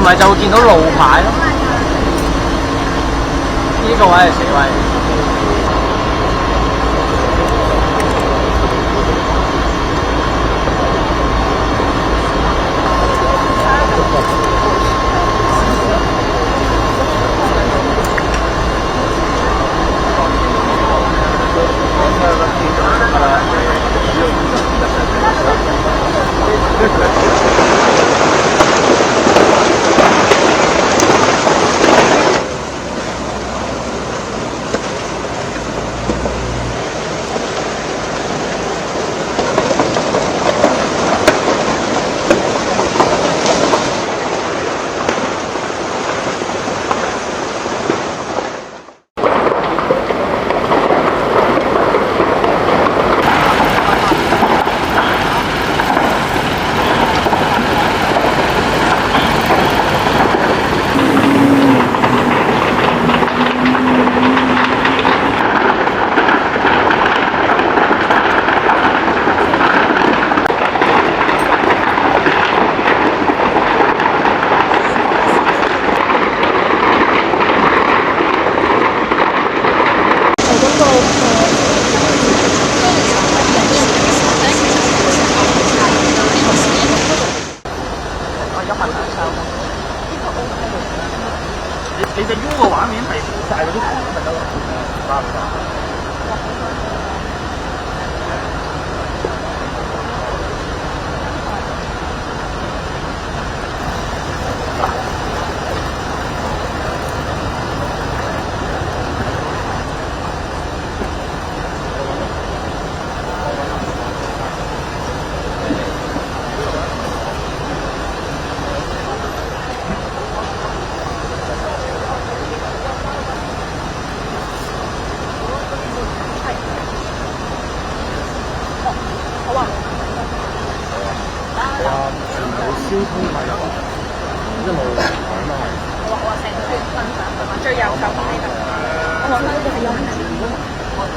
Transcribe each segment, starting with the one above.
係就會見到路牌咯。呢個位係死位。你隻 U 個畫面係冇晒嗰啲圖咪得咯，啱唔啱？燒通係一路咁啊！我成個分享同埋最右手邊呢度，我話呢個係有錢。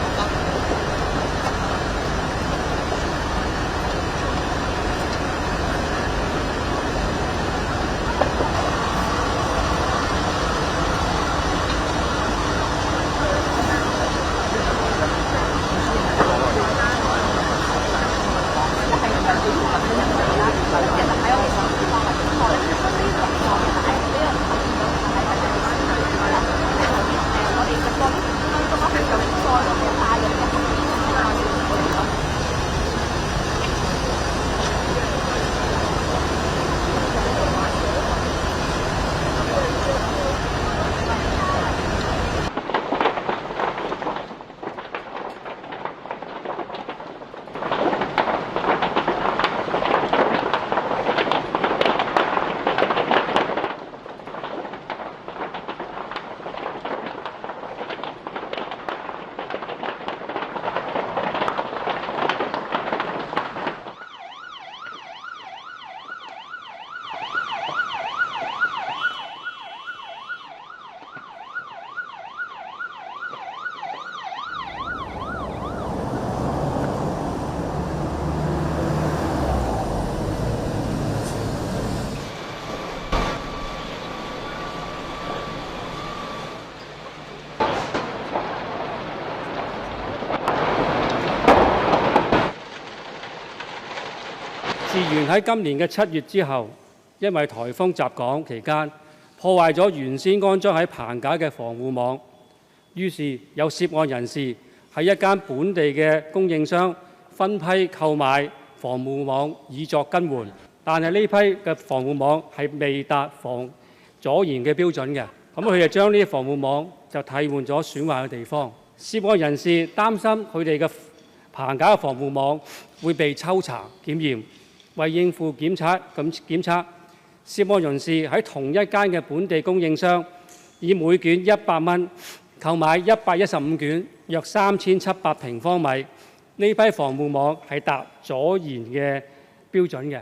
事源喺今年嘅7月之後，因為颱風襲港期間破壞咗原先安裝喺棚架嘅防護網，於是有涉案人士喺一間本地嘅供應商分批購買防護網以作更換，但係呢批嘅防護網係未達防阻燃嘅標準嘅，咁佢就將呢啲防護網就替換咗損壞嘅地方。涉案人士擔心佢哋嘅棚架嘅防護網會被抽查檢驗。為應付檢測，涉案人士喺同一間嘅本地供應商，以每卷100蚊購買115卷，約3700平方米。呢批防護網係達阻燃嘅標準嘅。